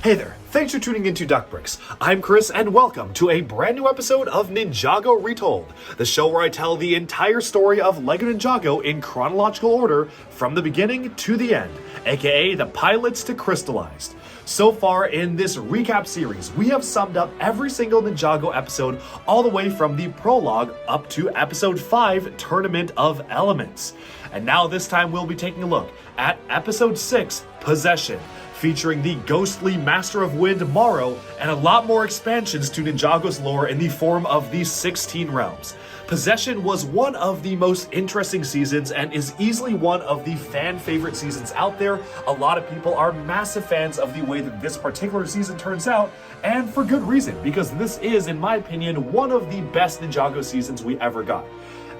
Hey there, thanks for tuning into DuckBricks. I'm Chris and welcome to a brand new episode of Ninjago Retold, the show where I tell the entire story of LEGO Ninjago in chronological order from the beginning to the end, aka the pilots to crystallized. So far in this recap series, we have summed up every single Ninjago episode all the way from the prologue up to episode 5, Tournament of Elements. And now this time we'll be taking a look at episode 6, Possession, featuring the ghostly Master of Wind Morrow and a lot more expansions to Ninjago's lore in the form of the 16 realms. Possession was one of the most interesting seasons and is easily one of the fan favorite seasons out there. A lot of people are massive fans of the way that this particular season turns out, and for good reason, because this is, in my opinion, one of the best Ninjago seasons we ever got.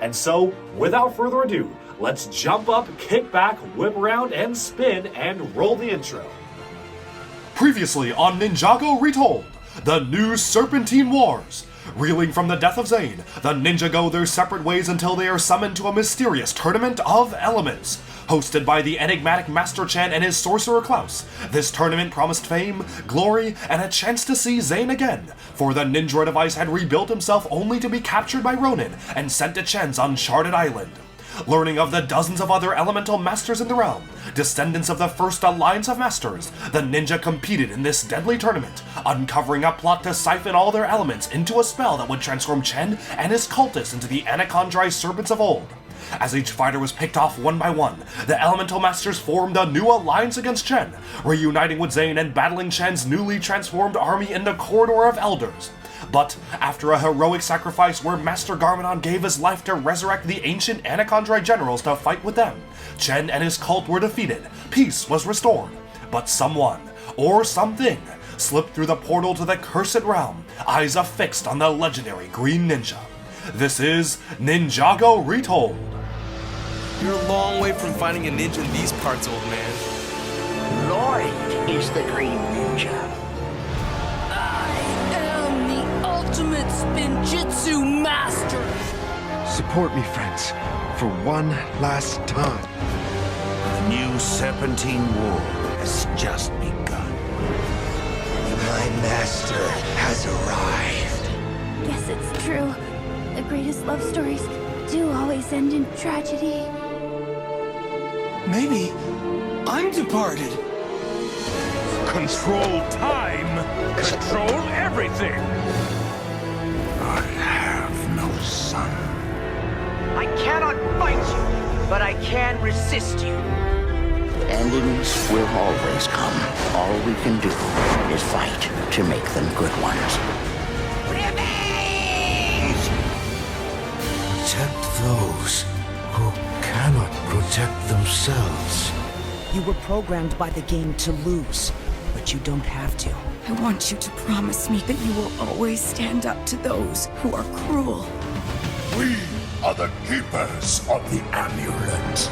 And so, without further ado, let's jump up, kick back, whip around, and spin, and roll the intro. Previously on Ninjago Retold, the new Serpentine Wars. Reeling from the death of Zane, the ninja go their separate ways until they are summoned to a mysterious Tournament of Elements. Hosted by the enigmatic Master Chen and his sorcerer Klaus, this tournament promised fame, glory, and a chance to see Zane again, for the Ninja device had rebuilt himself only to be captured by Ronin and sent to Chen's uncharted island. Learning of the dozens of other elemental masters in the realm, descendants of the first alliance of masters, the ninja competed in this deadly tournament, uncovering a plot to siphon all their elements into a spell that would transform Chen and his cultists into the anachondrized serpents of old. As each fighter was picked off one by one, the elemental masters formed a new alliance against Chen, reuniting with Zane and battling Chen's newly transformed army in the Corridor of Elders. But after a heroic sacrifice where Master Garmadon gave his life to resurrect the ancient Anachondrite generals to fight with them, Chen and his cult were defeated, peace was restored, but someone, or something, slipped through the portal to the Cursed Realm, eyes affixed on the legendary Green Ninja. This is Ninjago Retold. You're a long way from finding a ninja in these parts, old man. Lloyd is the Green Ninja. Ultimate Spinjitzu master! Support me, friends, for one last time. The new Serpentine War has just begun. My master has arrived. Guess it's true. The greatest love stories do always end in tragedy. Maybe I'm departed. Control time! Control everything! I have no son. I cannot fight you, but I can resist you. Endings will always come. All we can do is fight to make them good ones. Revenge! Protect those who cannot protect themselves. You were programmed by the game to lose, but you don't have to. I want you to promise me that you will always stand up to those who are cruel. We are the keepers of the amulet.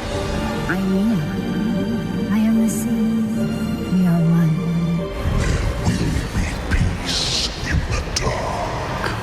I am. I am the sea. We are one. There will be peace in the dark.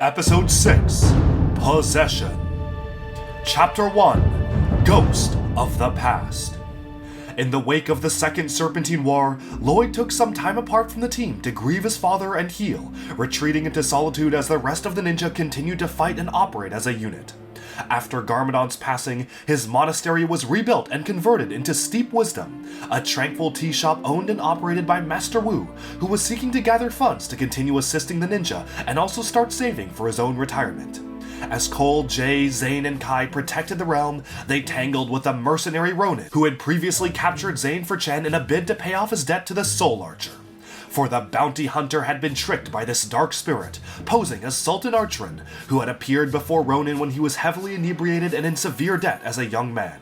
Episode 6, Possession. Chapter 1, Ghost of the Past. In the wake of the Second Serpentine War, Lloyd took some time apart from the team to grieve his father and heal, retreating into solitude as the rest of the ninja continued to fight and operate as a unit. After Garmadon's passing, his monastery was rebuilt and converted into Steep Wisdom, a tranquil tea shop owned and operated by Master Wu, who was seeking to gather funds to continue assisting the ninja and also start saving for his own retirement. As Cole, Jay, Zane, and Kai protected the realm, they tangled with a mercenary Ronin, who had previously captured Zane for Chen in a bid to pay off his debt to the Soul Archer. For the bounty hunter had been tricked by this dark spirit, posing as Sultan Archrin, who had appeared before Ronin when he was heavily inebriated and in severe debt as a young man.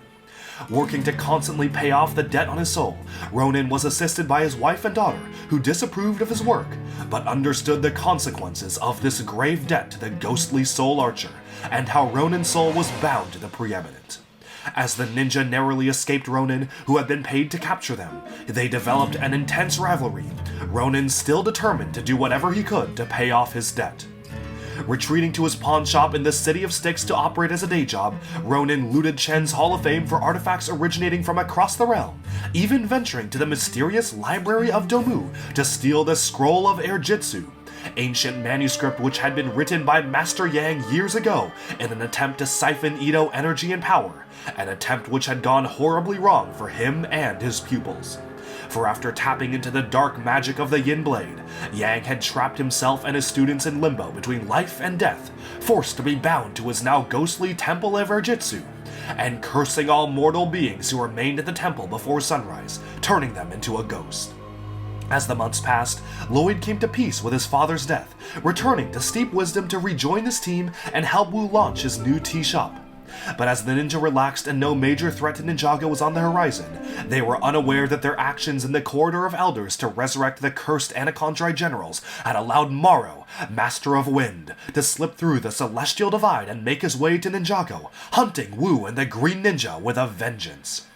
Working to constantly pay off the debt on his soul, Ronin was assisted by his wife and daughter, who disapproved of his work, but understood the consequences of this grave debt to the ghostly soul archer, and how Ronin's soul was bound to the preeminent. As the ninja narrowly escaped Ronin, who had been paid to capture them, they developed an intense rivalry, Ronin still determined to do whatever he could to pay off his debt. Retreating to his pawn shop in the City of Styx to operate as a day job, Ronin looted Chen's Hall of Fame for artifacts originating from across the realm, even venturing to the mysterious Library of Domu to steal the Scroll of Airjitzu, ancient manuscript which had been written by Master Yang years ago in an attempt to siphon Edo energy and power, an attempt which had gone horribly wrong for him and his pupils. For after tapping into the dark magic of the Yin Blade, Yang had trapped himself and his students in limbo between life and death, forced to be bound to his now ghostly Temple of Airjitzu, and cursing all mortal beings who remained at the temple before sunrise, turning them into a ghost. As the months passed, Lloyd came to peace with his father's death, returning to Steep Wisdom to rejoin his team and help Wu launch his new tea shop. But as the ninja relaxed and no major threat to Ninjago was on the horizon, they were unaware that their actions in the Corridor of Elders to resurrect the cursed Anachondri generals had allowed Morrow, Master of Wind, to slip through the Celestial Divide and make his way to Ninjago, hunting Wu and the Green Ninja with a vengeance.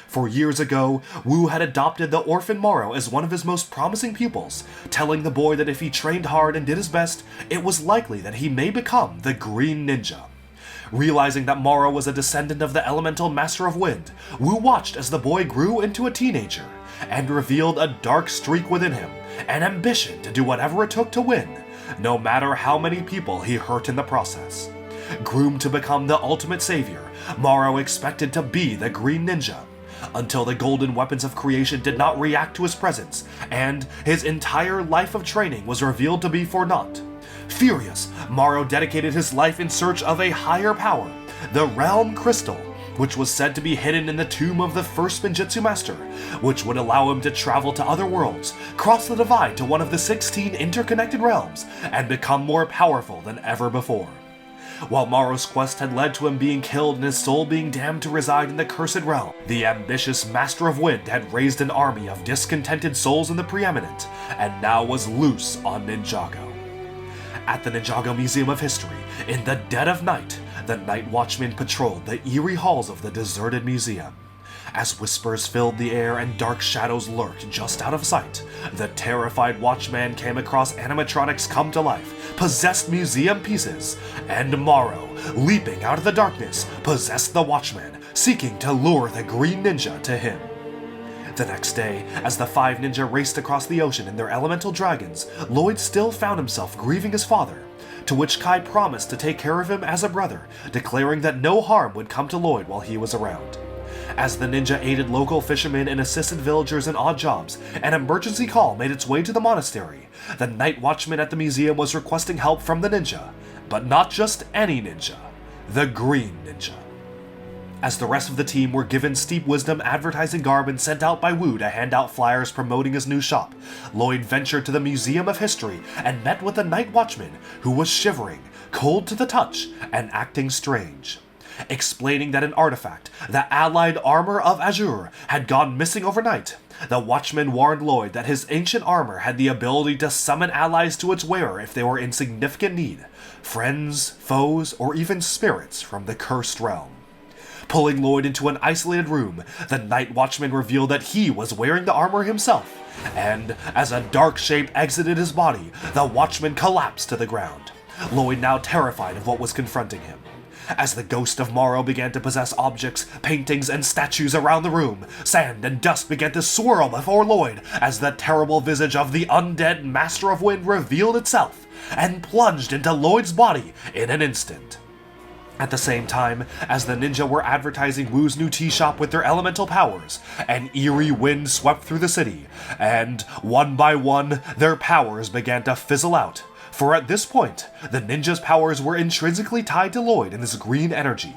For years ago, Wu had adopted the orphan Morrow as one of his most promising pupils, telling the boy that if he trained hard and did his best, it was likely that he may become the Green Ninja. Realizing that Morrow was a descendant of the elemental Master of Wind, Wu watched as the boy grew into a teenager, and revealed a dark streak within him, an ambition to do whatever it took to win, no matter how many people he hurt in the process. Groomed to become the ultimate savior, Morrow expected to be the Green Ninja, until the golden weapons of creation did not react to his presence, and his entire life of training was revealed to be for naught. Furious, Morrow dedicated his life in search of a higher power, the Realm Crystal, which was said to be hidden in the tomb of the first Spinjitzu master, which would allow him to travel to other worlds, cross the divide to one of the 16 interconnected realms, and become more powerful than ever before. While Morrow's quest had led to him being killed and his soul being damned to reside in the Cursed Realm, the ambitious Master of Wind had raised an army of discontented souls in the Preeminent, and now was loose on Ninjago. At the Ninjago Museum of History, in the dead of night, the Night Watchman patrolled the eerie halls of the deserted museum. As whispers filled the air and dark shadows lurked just out of sight, the terrified watchman came across animatronics come to life, possessed museum pieces, and Morrow, leaping out of the darkness, possessed the watchman, seeking to lure the Green Ninja to him. The next day, as the 5 ninja raced across the ocean in their elemental dragons, Lloyd still found himself grieving his father, to which Kai promised to take care of him as a brother, declaring that no harm would come to Lloyd while he was around. As the ninja aided local fishermen and assisted villagers in odd jobs, an emergency call made its way to the monastery. The night watchman at the museum was requesting help from the ninja, but not just any ninja, the Green Ninja. As the rest of the team were given Steep Wisdom advertising garb and sent out by Wu to hand out flyers promoting his new shop, Lloyd ventured to the Museum of History and met with the night watchman, who was shivering, cold to the touch, and acting strange. Explaining that an artifact, the allied armor of Azure, had gone missing overnight, the watchman warned Lloyd that his ancient armor had the ability to summon allies to its wearer if they were in significant need, friends, foes, or even spirits from the cursed realm. Pulling Lloyd into an isolated room, the night watchman revealed that he was wearing the armor himself, and as a dark shape exited his body, the watchman collapsed to the ground, Lloyd now terrified of what was confronting him. As the ghost of Morrow began to possess objects, paintings, and statues around the room, sand and dust began to swirl before Lloyd as the terrible visage of the undead Master of Wind revealed itself and plunged into Lloyd's body in an instant. At the same time, as the ninja were advertising Wu's new tea shop with their elemental powers, an eerie wind swept through the city, and, one by one, their powers began to fizzle out. For at this point, the ninja's powers were intrinsically tied to Lloyd and his green energy.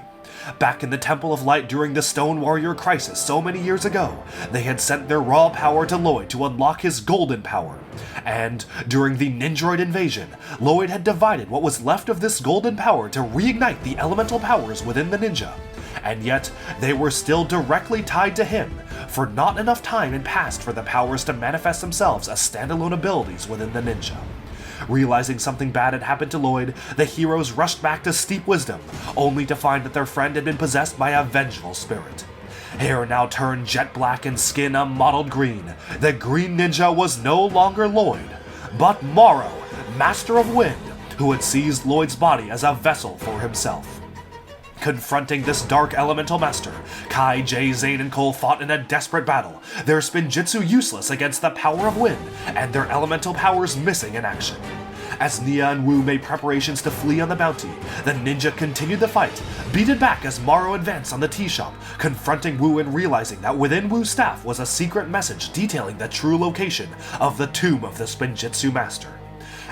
Back in the Temple of Light during the Stone Warrior crisis so many years ago, they had sent their raw power to Lloyd to unlock his golden power. And during the Ninjroid invasion, Lloyd had divided what was left of this golden power to reignite the elemental powers within the ninja. and yet they were still directly tied to him, for not enough time had passed for the powers to manifest themselves as standalone abilities within the ninja. Realizing something bad had happened to Lloyd, the heroes rushed back to Steep Wisdom, only to find that their friend had been possessed by a vengeful spirit. Hair now turned jet black and skin a mottled green, the green ninja was no longer Lloyd, but Morrow, Master of Wind, who had seized Lloyd's body as a vessel for himself. Confronting this dark elemental master, Kai, Jay, Zane, and Cole fought in a desperate battle, their Spinjitzu useless against the power of wind, and their elemental powers missing in action. As Nia and Wu made preparations to flee on the bounty, the ninja continued the fight, beaten back as Morrow advanced on the tea shop, confronting Wu and realizing that within Wu's staff was a secret message detailing the true location of the tomb of the Spinjitzu master.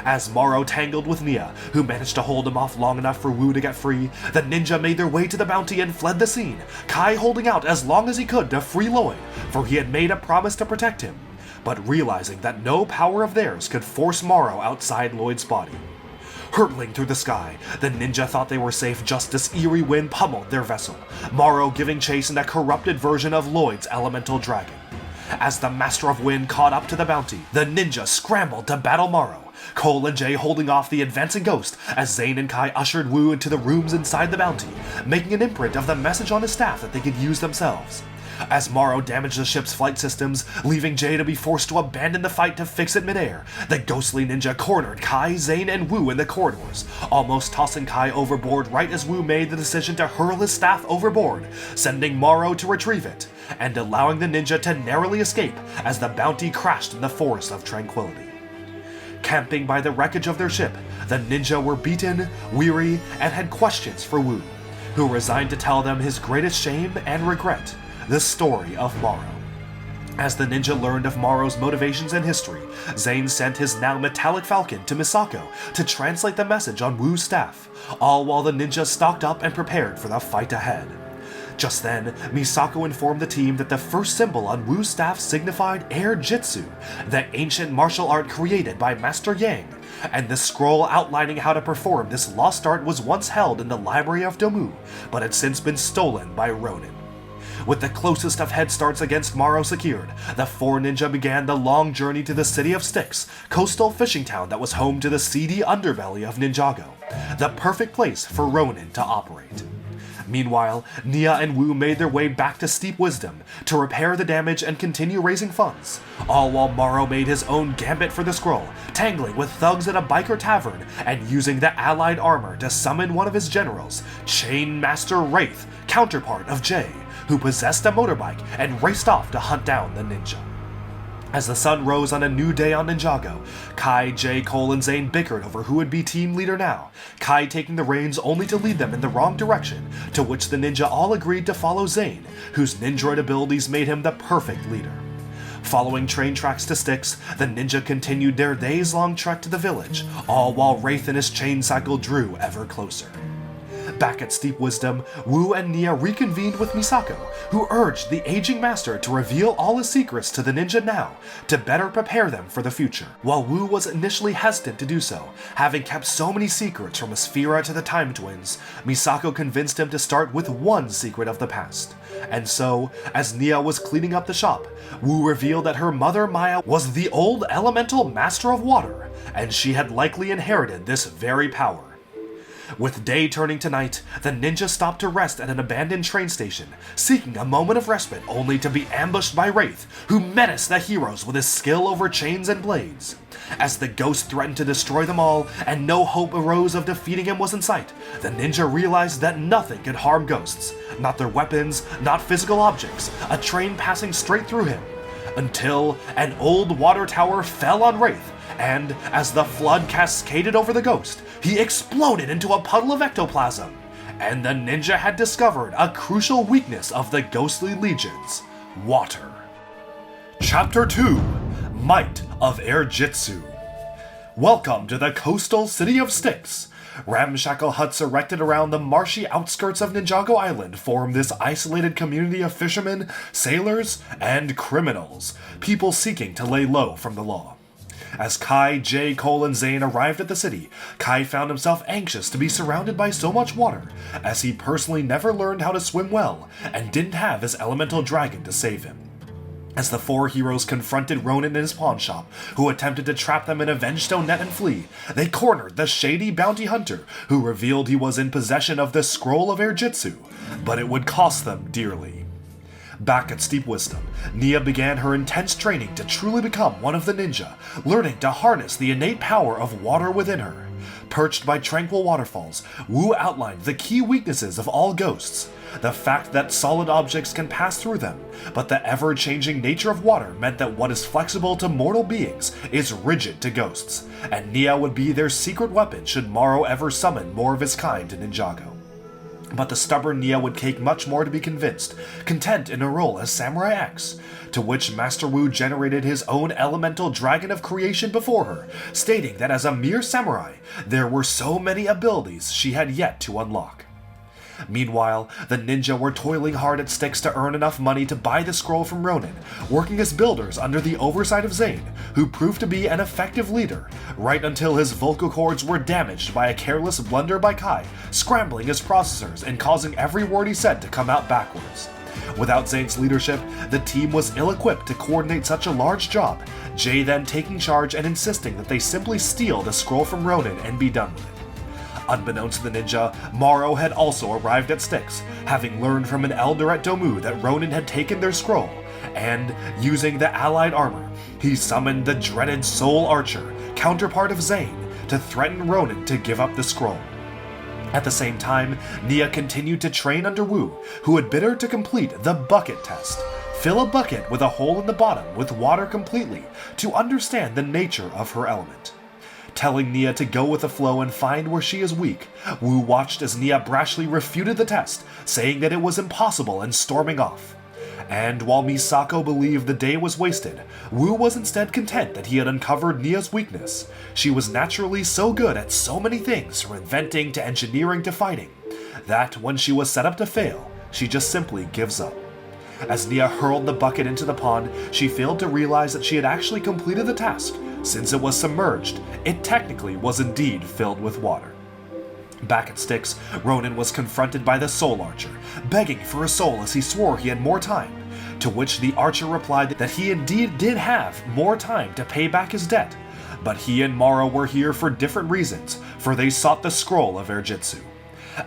As Morrow tangled with Nia, who managed to hold him off long enough for Wu to get free, the ninja made their way to the bounty and fled the scene, Kai holding out as long as he could to free Lloyd, for he had made a promise to protect him, but realizing that no power of theirs could force Morrow outside Lloyd's body. Hurtling through the sky, the ninja thought they were safe just as eerie wind pummeled their vessel, Morrow giving chase in a corrupted version of Lloyd's elemental dragon. As the Master of Wind caught up to the bounty, the ninja scrambled to battle Morrow, Cole and Jay holding off the advancing ghost as Zane and Kai ushered Wu into the rooms inside the bounty, making an imprint of the message on his staff that they could use themselves. As Morrow damaged the ship's flight systems, leaving Jay to be forced to abandon the fight to fix it midair, the ghostly ninja cornered Kai, Zane, and Wu in the corridors, almost tossing Kai overboard right as Wu made the decision to hurl his staff overboard, sending Morrow to retrieve it, and allowing the ninja to narrowly escape as the bounty crashed in the Forest of Tranquility. Camping by the wreckage of their ship, the ninja were beaten, weary, and had questions for Wu, who resigned to tell them his greatest shame and regret, the story of Morrow. As the ninja learned of Morrow's motivations and history, Zane sent his now metallic falcon to Misako to translate the message on Wu's staff, all while the ninja stocked up and prepared for the fight ahead. Just then, Misako informed the team that the first symbol on Wu's staff signified Airjitzu, the ancient martial art created by Master Yang, and the scroll outlining how to perform this lost art was once held in the library of Domu, but had since been stolen by Ronin. With the closest of head starts against Morrow secured, the four ninja began the long journey to the city of Styx, coastal fishing town that was home to the seedy underbelly of Ninjago, the perfect place for Ronin to operate. Meanwhile, Nia and Wu made their way back to Steep Wisdom to repair the damage and continue raising funds, all while Morrow made his own gambit for the scroll, tangling with thugs at a biker tavern and using the allied armor to summon one of his generals, Chain Master Wraith, counterpart of Jay, who possessed a motorbike and raced off to hunt down the ninja. As the sun rose on a new day on Ninjago, Kai, Jay, Cole, and Zane bickered over who would be team leader now, Kai taking the reins only to lead them in the wrong direction, to which the ninja all agreed to follow Zane, whose ninjroid abilities made him the perfect leader. Following train tracks to Styx, the ninja continued their days-long trek to the village, all while Wraith and his chain cycle drew ever closer. Back at Steep Wisdom, Wu and Nia reconvened with Misako, who urged the aging master to reveal all his secrets to the ninja now, to better prepare them for the future. While Wu was initially hesitant to do so, having kept so many secrets from Asphira to the Time Twins, Misako convinced him to start with one secret of the past. And so, as Nia was cleaning up the shop, Wu revealed that her mother Maya was the old elemental master of water, and she had likely inherited this very power. With day turning to night, the ninja stopped to rest at an abandoned train station, seeking a moment of respite only to be ambushed by Wraith, who menaced the heroes with his skill over chains and blades. As the ghost threatened to destroy them all, and no hope arose of defeating him was in sight, the ninja realized that nothing could harm ghosts, not their weapons, not physical objects, a train passing straight through him, until an old water tower fell on Wraith, and as the flood cascaded over the ghost, he exploded into a puddle of ectoplasm, and the ninja had discovered a crucial weakness of the ghostly legions: water. Chapter 2: Might of Airjitzu. Welcome to the coastal city of Styx. Ramshackle huts erected around the marshy outskirts of Ninjago Island form this isolated community of fishermen, sailors, and criminals, people seeking to lay low from the law. As Kai, Jay, Cole, and Zane arrived at the city, Kai found himself anxious to be surrounded by so much water, as he personally never learned how to swim well and didn't have his elemental dragon to save him. As the four heroes confronted Ronin in his pawn shop, who attempted to trap them in a Vengestone net and flee, they cornered the shady bounty hunter, who revealed he was in possession of the Scroll of Airjitzu, but it would cost them dearly. Back at Steep Wisdom, Nia began her intense training to truly become one of the ninja, learning to harness the innate power of water within her. Perched by tranquil waterfalls, Wu outlined the key weaknesses of all ghosts. The fact that solid objects can pass through them, but the ever-changing nature of water meant that what is flexible to mortal beings is rigid to ghosts, and Nia would be their secret weapon should Morrow ever summon more of his kind to Ninjago. But the stubborn Nia would take much more to be convinced, content in a role as Samurai X, to which Master Wu generated his own elemental dragon of creation before her, stating that as a mere samurai, there were so many abilities she had yet to unlock. Meanwhile, the ninja were toiling hard at Styx to earn enough money to buy the scroll from Ronin, working as builders under the oversight of Zane, who proved to be an effective leader, right until his vocal cords were damaged by a careless blunder by Kai, scrambling his processors and causing every word he said to come out backwards. Without Zane's leadership, the team was ill-equipped to coordinate such a large job, Jay then taking charge and insisting that they simply steal the scroll from Ronin and be done with it. Unbeknownst to the ninja, Morrow had also arrived at Styx, having learned from an elder at Domu that Ronin had taken their scroll, and, using the allied armor, he summoned the dreaded Soul Archer, counterpart of Zane, to threaten Ronin to give up the scroll. At the same time, Nia continued to train under Wu, who had bid her to complete the bucket test. Fill a bucket with a hole in the bottom with water completely to understand the nature of her element. Telling Nia to go with the flow and find where she is weak, Wu watched as Nia brashly refuted the test, saying that it was impossible and storming off. And while Misako believed the day was wasted, Wu was instead content that he had uncovered Nia's weakness. She was naturally so good at so many things, from inventing to engineering to fighting, that when she was set up to fail, she just simply gives up. As Nia hurled the bucket into the pond, she failed to realize that she had actually completed the task. Since it was submerged, it technically was indeed filled with water. Back at Styx, Ronin was confronted by the Soul Archer, begging for a soul as he swore he had more time, to which the Archer replied that he indeed did have more time to pay back his debt, but he and Morrow were here for different reasons, for they sought the Scroll of Airjitzu.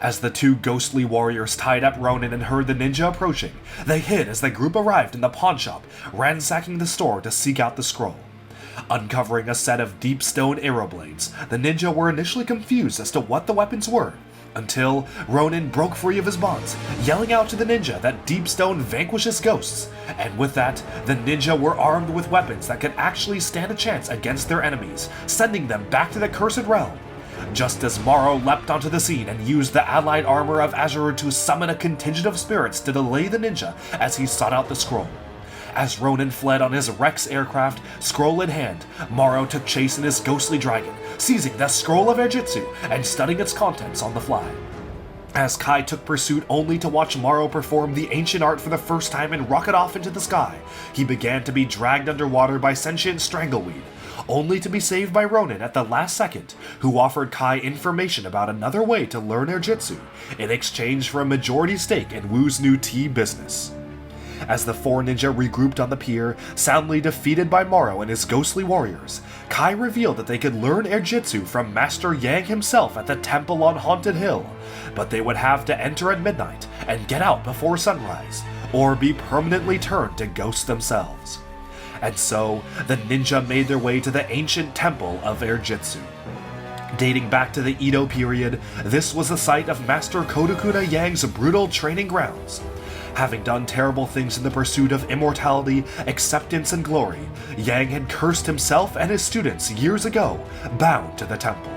As the two ghostly warriors tied up Ronin and heard the ninja approaching, they hid as the group arrived in the pawnshop, ransacking the store to seek out the scroll. Uncovering a set of deep stone arrow blades, the ninja were initially confused as to what the weapons were, until Ronin broke free of his bonds, yelling out to the ninja that deep stone vanquishes ghosts, and with that, the ninja were armed with weapons that could actually stand a chance against their enemies, sending them back to the cursed realm. Just as Morrow leapt onto the scene and used the allied armor of Azure to summon a contingent of spirits to delay the ninja as he sought out the scroll. As Ronin fled on his Rex aircraft, scroll in hand, Morrow took chase in his ghostly dragon, seizing the Scroll of Airjitzu and studying its contents on the fly. As Kai took pursuit only to watch Morrow perform the ancient art for the first time and rocket off into the sky, he began to be dragged underwater by sentient Strangleweed, only to be saved by Ronin at the last second, who offered Kai information about another way to learn Airjitzu, in exchange for a majority stake in Wu's new tea business. As the four ninja regrouped on the pier, soundly defeated by Morrow and his ghostly warriors, Kai revealed that they could learn Airjitzu from Master Yang himself at the temple on Haunted Hill, but they would have to enter at midnight and get out before sunrise, or be permanently turned to ghosts themselves. And so, the ninja made their way to the ancient temple of Airjitzu. Dating back to the Edo period, this was the site of Master Kodokuna Yang's brutal training grounds. Having done terrible things in the pursuit of immortality, acceptance, and glory, Yang had cursed himself and his students years ago, bound to the temple.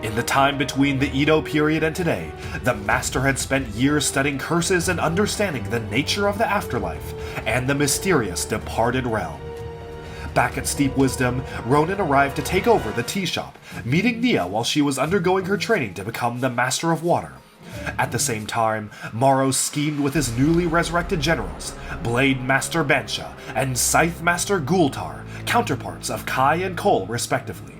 In the time between the Edo period and today, the master had spent years studying curses and understanding the nature of the afterlife and the mysterious departed realm. Back at Steep Wisdom, Ronin arrived to take over the tea shop, meeting Nia while she was undergoing her training to become the Master of Water. At the same time, Morrow schemed with his newly resurrected generals, Blade Master Bansha and Scythe Master Gultar, counterparts of Kai and Cole respectively.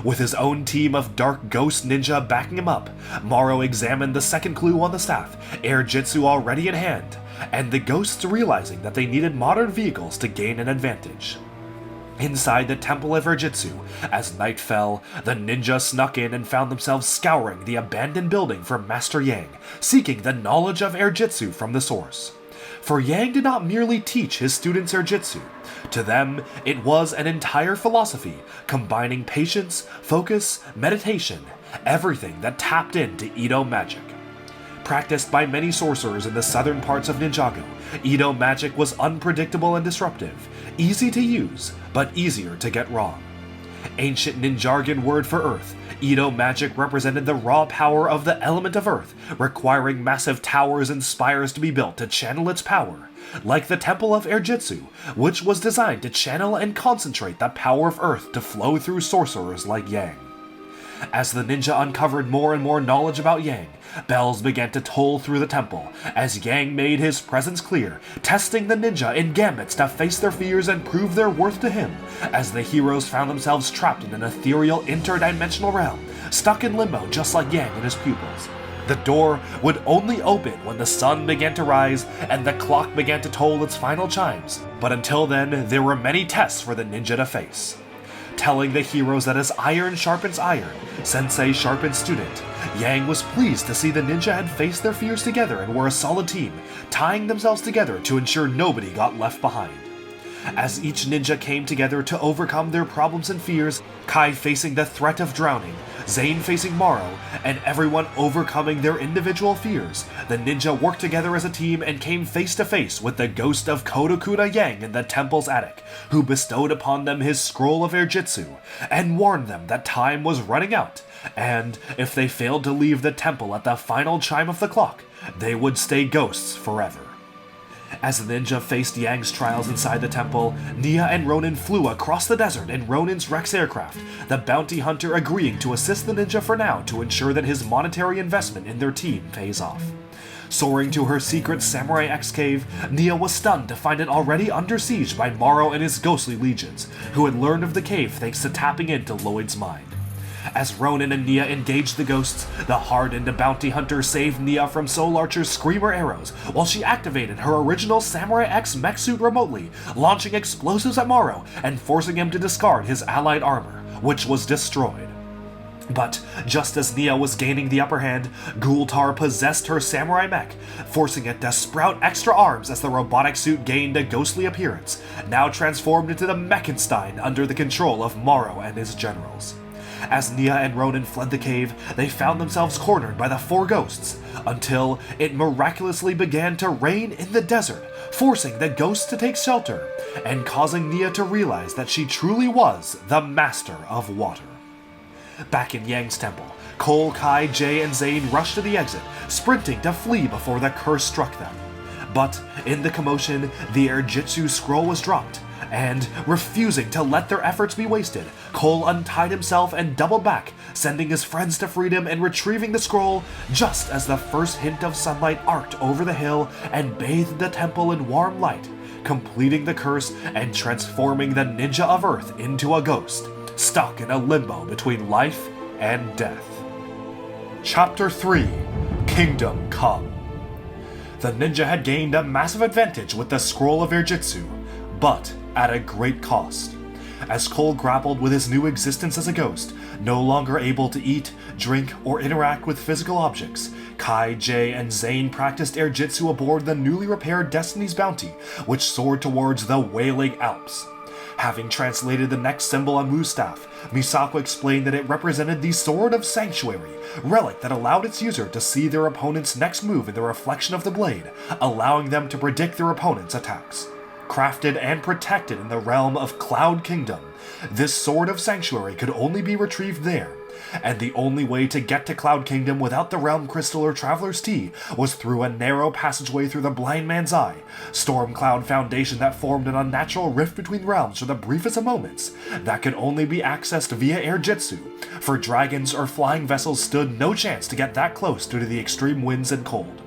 With his own team of dark ghost ninja backing him up, Morrow examined the second clue on the staff, Airjitzu already in hand, and the ghosts realizing that they needed modern vehicles to gain an advantage. Inside the Temple of Airjitzu, as night fell, the ninja snuck in and found themselves scouring the abandoned building for Master Yang, seeking the knowledge of Airjitzu from the source. For Yang did not merely teach his students Airjitzu. To them, it was an entire philosophy, combining patience, focus, meditation, everything that tapped into Edo magic. Practiced by many sorcerers in the southern parts of Ninjago, Edo magic was unpredictable and disruptive, easy to use, but easier to get wrong. Ancient Ninjargon word for earth, Edo magic represented the raw power of the element of earth, requiring massive towers and spires to be built to channel its power, like the Temple of Airjitzu, which was designed to channel and concentrate the power of earth to flow through sorcerers like Yang. As the ninja uncovered more and more knowledge about Yang, bells began to toll through the temple, as Yang made his presence clear, testing the ninja in gambits to face their fears and prove their worth to him, as the heroes found themselves trapped in an ethereal interdimensional realm, stuck in limbo just like Yang and his pupils. The door would only open when the sun began to rise and the clock began to toll its final chimes, but until then, there were many tests for the ninja to face. Telling the heroes that as iron sharpens iron, sensei sharpens student, Yang was pleased to see the ninja had faced their fears together and were a solid team, tying themselves together to ensure nobody got left behind. As each ninja came together to overcome their problems and fears, Kai facing the threat of drowning, Zane facing Morrow, and everyone overcoming their individual fears, the ninja worked together as a team and came face to face with the ghost of Kodokuna Yang in the temple's attic, who bestowed upon them his scroll of Airjitzu, and warned them that time was running out, and if they failed to leave the temple at the final chime of the clock, they would stay ghosts forever. As the ninja faced Yang's trials inside the temple, Nia and Ronin flew across the desert in Ronin's Rex aircraft, the bounty hunter agreeing to assist the ninja for now to ensure that his monetary investment in their team pays off. Soaring to her secret Samurai X cave, Nia was stunned to find it already under siege by Morrow and his ghostly legions, who had learned of the cave thanks to tapping into Lloyd's mind. As Ronin and Nia engaged the ghosts, the hardened bounty hunter saved Nia from Soul Archer's screamer arrows while she activated her original Samurai X mech suit remotely, launching explosives at Morrow and forcing him to discard his allied armor, which was destroyed. But just as Nia was gaining the upper hand, Gultar possessed her samurai mech, forcing it to sprout extra arms as the robotic suit gained a ghostly appearance, now transformed into the Mechenstein under the control of Morrow and his generals. As Nia and Ronin fled the cave, they found themselves cornered by the four ghosts, until it miraculously began to rain in the desert, forcing the ghosts to take shelter, and causing Nia to realize that she truly was the master of water. Back in Yang's temple, Cole, Kai, Jay, and Zane rushed to the exit, sprinting to flee before the curse struck them. But in the commotion, the Airjitzu scroll was dropped, and, refusing to let their efforts be wasted, Cole untied himself and doubled back, sending his friends to freedom and retrieving the scroll just as the first hint of sunlight arced over the hill and bathed the temple in warm light, completing the curse and transforming the ninja of Earth into a ghost, stuck in a limbo between life and death. Chapter 3: Kingdom Come. The ninja had gained a massive advantage with the scroll of Airjitzu, but at a great cost. As Cole grappled with his new existence as a ghost, no longer able to eat, drink, or interact with physical objects, Kai, Jay, and Zane practiced Airjitzu aboard the newly repaired Destiny's Bounty, which soared towards the Wailing Alps. Having translated the next symbol on Wu's staff, Misako explained that it represented the Sword of Sanctuary, relic that allowed its user to see their opponent's next move in the reflection of the blade, allowing them to predict their opponent's attacks. Crafted and protected in the realm of Cloud Kingdom, this Sword of Sanctuary could only be retrieved there, and the only way to get to Cloud Kingdom without the Realm Crystal or Traveler's Tea was through a narrow passageway through the Blind Man's Eye, storm cloud foundation that formed an unnatural rift between realms for the briefest of moments, that could only be accessed via Airjitzu, for dragons or flying vessels stood no chance to get that close due to the extreme winds and cold.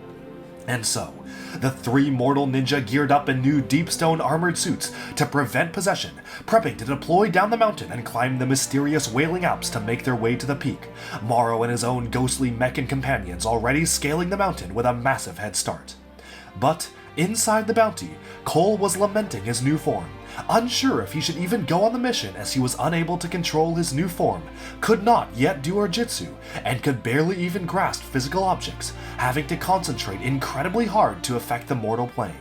And so, The three mortal ninja geared up in new deepstone armored suits to prevent possession, prepping to deploy down the mountain and climb the mysterious Wailing Alps to make their way to the peak, Morrow and his own ghostly mech and companions already scaling the mountain with a massive head start. But inside the bounty, Cole was lamenting his new form, unsure if he should even go on the mission as he was unable to control his new form, could not yet do Airjitzu, and could barely even grasp physical objects, having to concentrate incredibly hard to affect the mortal plane.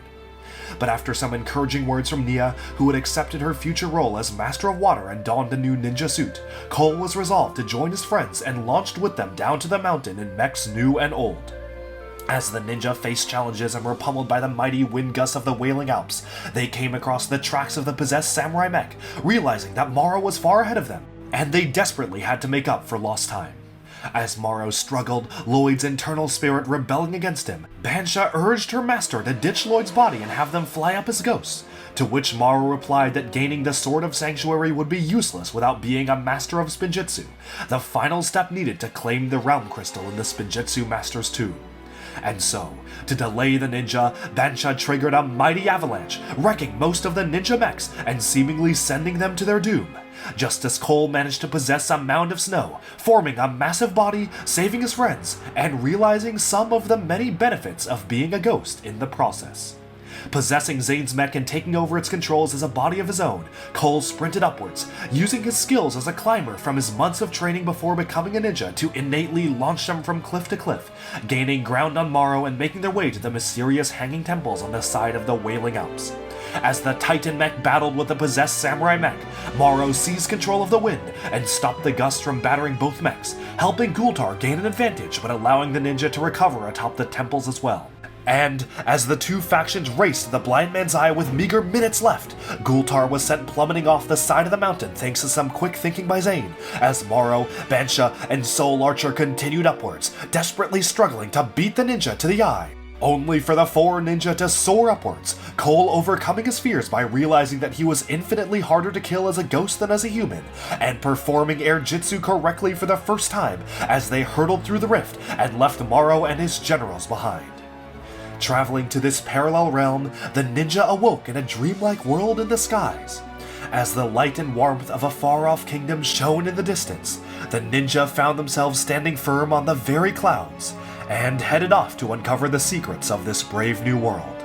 But after some encouraging words from Nia, who had accepted her future role as Master of Water and donned a new ninja suit, Cole was resolved to join his friends and launched with them down to the mountain in mechs new and old. As the ninja faced challenges and were pummeled by the mighty wind gusts of the Wailing Alps, they came across the tracks of the possessed samurai mech, realizing that Morrow was far ahead of them, and they desperately had to make up for lost time. As Morrow struggled, Lloyd's internal spirit rebelling against him, Bansha urged her master to ditch Lloyd's body and have them fly up as ghosts, to which Morrow replied that gaining the Sword of Sanctuary would be useless without being a master of Spinjitzu, the final step needed to claim the Realm Crystal in the Spinjitzu Master's tomb. And so, to delay the ninja, Bansha triggered a mighty avalanche, wrecking most of the ninja mechs and seemingly sending them to their doom, just as Cole managed to possess a mound of snow, forming a massive body, saving his friends, and realizing some of the many benefits of being a ghost in the process. Possessing Zane's mech and taking over its controls as a body of his own, Cole sprinted upwards, using his skills as a climber from his months of training before becoming a ninja to innately launch them from cliff to cliff, gaining ground on Morrow and making their way to the mysterious hanging temples on the side of the Wailing Alps. As the Titan mech battled with the possessed samurai mech, Morrow seized control of the wind and stopped the gusts from battering both mechs, helping Gultar gain an advantage but allowing the ninja to recover atop the temples as well. And as the two factions raced to the Blind Man's Eye with meager minutes left, Gultar was sent plummeting off the side of the mountain thanks to some quick thinking by Zane, as Morrow, Bansha, and Soul Archer continued upwards, desperately struggling to beat the ninja to the eye. Only for the four ninja to soar upwards, Cole overcoming his fears by realizing that he was infinitely harder to kill as a ghost than as a human, and performing Airjitzu correctly for the first time as they hurtled through the rift and left Morrow and his generals behind. Traveling to this parallel realm, the ninja awoke in a dreamlike world in the skies. As the light and warmth of a far-off kingdom shone in the distance, the ninja found themselves standing firm on the very clouds, and headed off to uncover the secrets of this brave new world.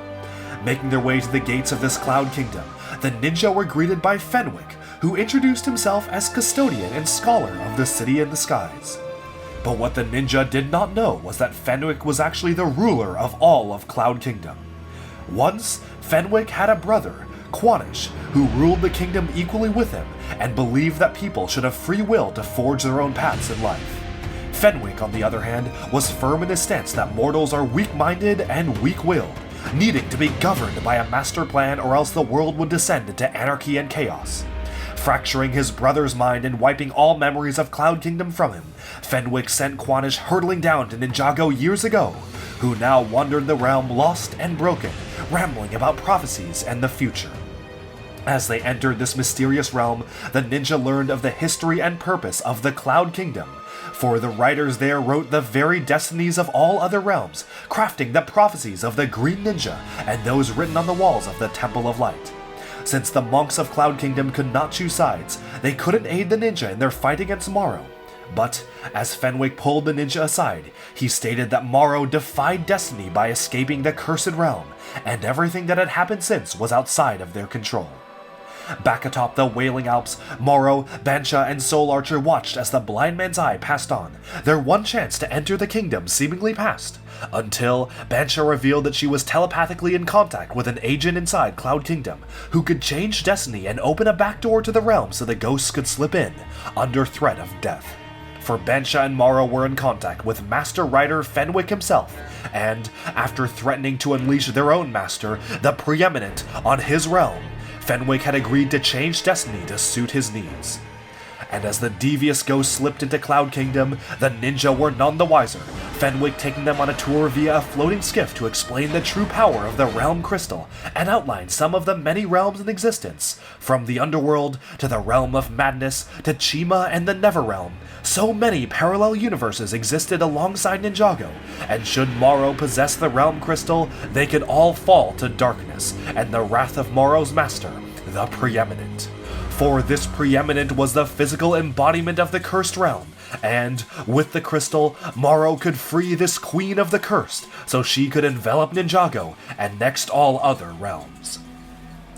Making their way to the gates of this cloud kingdom, the ninja were greeted by Fenwick, who introduced himself as custodian and scholar of the city in the skies. But what the ninja did not know was that Fenwick was actually the ruler of all of Cloud Kingdom. Once, Fenwick had a brother, Quanish, who ruled the kingdom equally with him and believed that people should have free will to forge their own paths in life. Fenwick, on the other hand, was firm in his stance that mortals are weak-minded and weak-willed, needing to be governed by a master plan or else the world would descend into anarchy and chaos. Fracturing his brother's mind and wiping all memories of Cloud Kingdom from him, Fenwick sent Quanish hurtling down to Ninjago years ago, who now wandered the realm lost and broken, rambling about prophecies and the future. As they entered this mysterious realm, the ninja learned of the history and purpose of the Cloud Kingdom, for the writers there wrote the very destinies of all other realms, crafting the prophecies of the Green Ninja and those written on the walls of the Temple of Light. Since the monks of Cloud Kingdom could not choose sides, they couldn't aid the ninja in their fight against Morrow. But as Fenwick pulled the ninja aside, he stated that Morrow defied destiny by escaping the Cursed Realm, and everything that had happened since was outside of their control. Back atop the Wailing Alps, Morrow, Bansha, and Soul Archer watched as the Blind Man's Eye passed on, their one chance to enter the kingdom seemingly passed, until Bansha revealed that she was telepathically in contact with an agent inside Cloud Kingdom, who could change destiny and open a back door to the realm so the ghosts could slip in, under threat of death. For Bansha and Morrow were in contact with Master Rider Fenwick himself, and, after threatening to unleash their own master, the Preeminent, on his realm, Fenwick had agreed to change destiny to suit his needs. And as the devious ghost slipped into Cloud Kingdom, the ninja were none the wiser, Fenwick taking them on a tour via a floating skiff to explain the true power of the Realm Crystal and outline some of the many realms in existence, from the Underworld to the Realm of Madness to Chima and the Neverrealm. So many parallel universes existed alongside Ninjago, and should Morrow possess the Realm Crystal, they could all fall to darkness and the wrath of Morrow's master, the Preeminent. For this Preeminent was the physical embodiment of the Cursed Realm, and with the crystal, Morrow could free this Queen of the Cursed, so she could envelop Ninjago and next all other realms.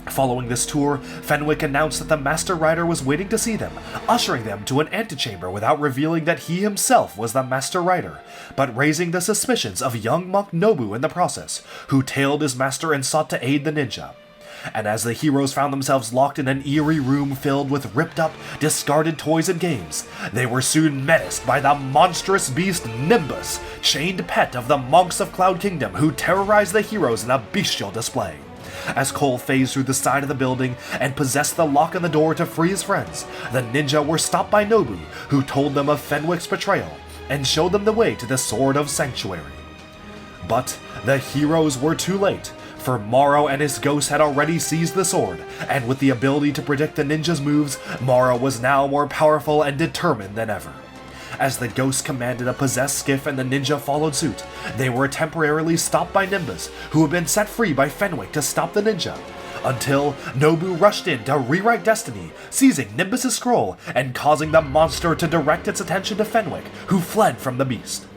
Following this tour, Fenwick announced that the Master Rider was waiting to see them, ushering them to an antechamber without revealing that he himself was the Master Rider, but raising the suspicions of young monk Nobu in the process, who tailed his master and sought to aid the ninja. And as the heroes found themselves locked in an eerie room filled with ripped-up, discarded toys and games, they were soon menaced by the monstrous beast Nimbus, chained pet of the monks of Cloud Kingdom who terrorized the heroes in a bestial display. As Cole phased through the side of the building and possessed the lock on the door to free his friends, the ninja were stopped by Nobu, who told them of Fenwick's betrayal and showed them the way to the Sword of Sanctuary. But the heroes were too late, for Morrow and his ghost had already seized the sword, and with the ability to predict the ninja's moves, Morrow was now more powerful and determined than ever. As the ghost commanded a possessed skiff and the ninja followed suit, they were temporarily stopped by Nimbus, who had been set free by Fenwick to stop the ninja, until Nobu rushed in to rewrite destiny, seizing Nimbus's scroll and causing the monster to direct its attention to Fenwick, who fled from the beast.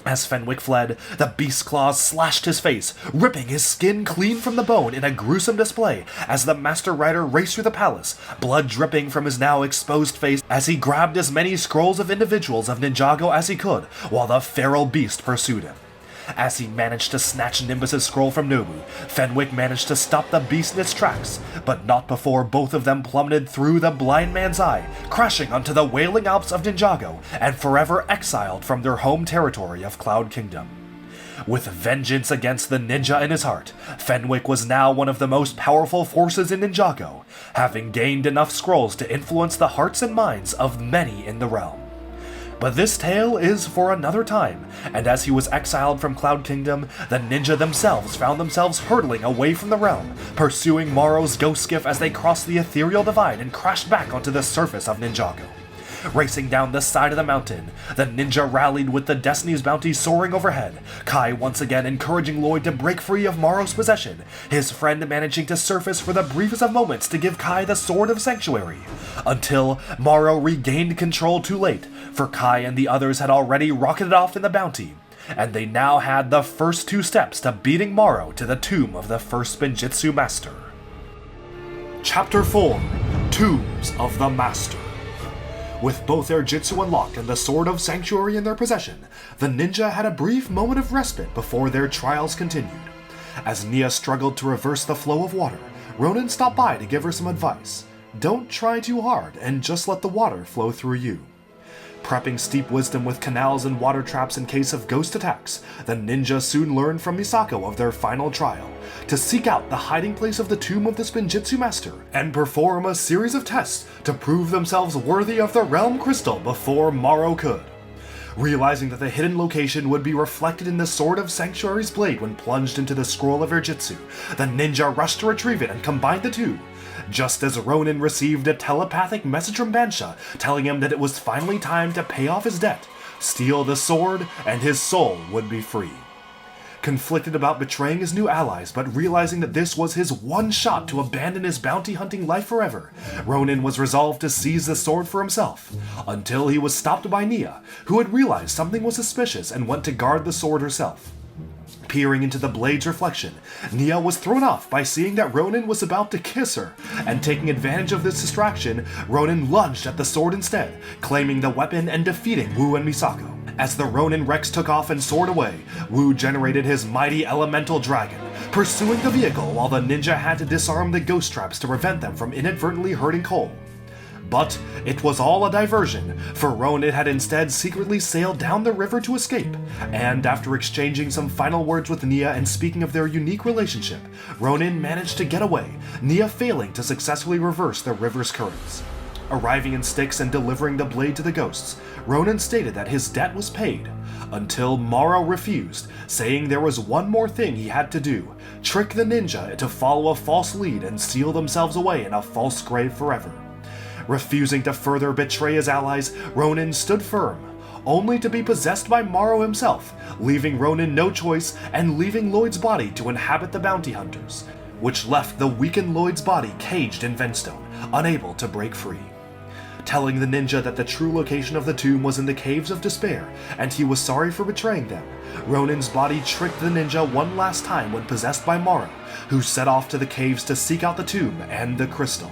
As Fenwick fled, the beast's claws slashed his face, ripping his skin clean from the bone in a gruesome display as the Master Rider raced through the palace, blood dripping from his now exposed face as he grabbed as many scrolls of individuals of Ninjago as he could, while the feral beast pursued him. As he managed to snatch Nimbus's scroll from Nobu, Fenwick managed to stop the beast in its tracks, but not before both of them plummeted through the blind man's eye, crashing onto the Wailing Alps of Ninjago and forever exiled from their home territory of Cloud Kingdom. With vengeance against the ninja in his heart, Fenwick was now one of the most powerful forces in Ninjago, having gained enough scrolls to influence the hearts and minds of many in the realm. But this tale is for another time, and as he was exiled from Cloud Kingdom, the ninja themselves found themselves hurtling away from the realm, pursuing Morrow's ghost skiff as they crossed the ethereal divide and crashed back onto the surface of Ninjago. Racing down the side of the mountain, the ninja rallied with the Destiny's Bounty soaring overhead, Kai once again encouraging Lloyd to break free of Morrow's possession, his friend managing to surface for the briefest of moments to give Kai the Sword of Sanctuary, until Morrow regained control too late, for Kai and the others had already rocketed off in the Bounty, and they now had the first two steps to beating Morrow to the tomb of the first Spinjitzu Master. Chapter 4: Tombs of the Master. With both their Jitsu unlocked and the Sword of Sanctuary in their possession, the ninja had a brief moment of respite before their trials continued. As Nia struggled to reverse the flow of water, Ronin stopped by to give her some advice. Don't try too hard and just let the water flow through you. Prepping steep wisdom with canals and water traps in case of ghost attacks, the ninja soon learned from Misako of their final trial, to seek out the hiding place of the tomb of the Spinjitzu Master, and perform a series of tests to prove themselves worthy of the Realm Crystal before Morrow could. Realizing that the hidden location would be reflected in the Sword of Sanctuary's blade when plunged into the Scroll of Airjitzu, the ninja rushed to retrieve it and combine the two. Just as Ronin received a telepathic message from Bansha telling him that it was finally time to pay off his debt, steal the sword, and his soul would be free. Conflicted about betraying his new allies, but realizing that this was his one shot to abandon his bounty hunting life forever, Ronin was resolved to seize the sword for himself, until he was stopped by Nia, who had realized something was suspicious and went to guard the sword herself. Peering into the blade's reflection, Nia was thrown off by seeing that Ronin was about to kiss her, and taking advantage of this distraction, Ronin lunged at the sword instead, claiming the weapon and defeating Wu and Misako. As the Ronin Rex took off and soared away, Wu generated his mighty elemental dragon, pursuing the vehicle while the ninja had to disarm the ghost traps to prevent them from inadvertently hurting Cole. But it was all a diversion, for Ronin had instead secretly sailed down the river to escape, and after exchanging some final words with Nia and speaking of their unique relationship, Ronin managed to get away, Nia failing to successfully reverse the river's currents. Arriving in Styx and delivering the blade to the ghosts, Ronin stated that his debt was paid, until Morrow refused, saying there was one more thing he had to do: trick the ninja to follow a false lead and seal themselves away in a false grave forever. Refusing to further betray his allies, Ronin stood firm, only to be possessed by Morrow himself, leaving Ronin no choice and leaving Lloyd's body to inhabit the bounty hunters, which left the weakened Lloyd's body caged in Ventstone, unable to break free. Telling the ninja that the true location of the tomb was in the Caves of Despair, and he was sorry for betraying them, Ronin's body tricked the ninja one last time when possessed by Morrow, who set off to the caves to seek out the tomb and the crystal.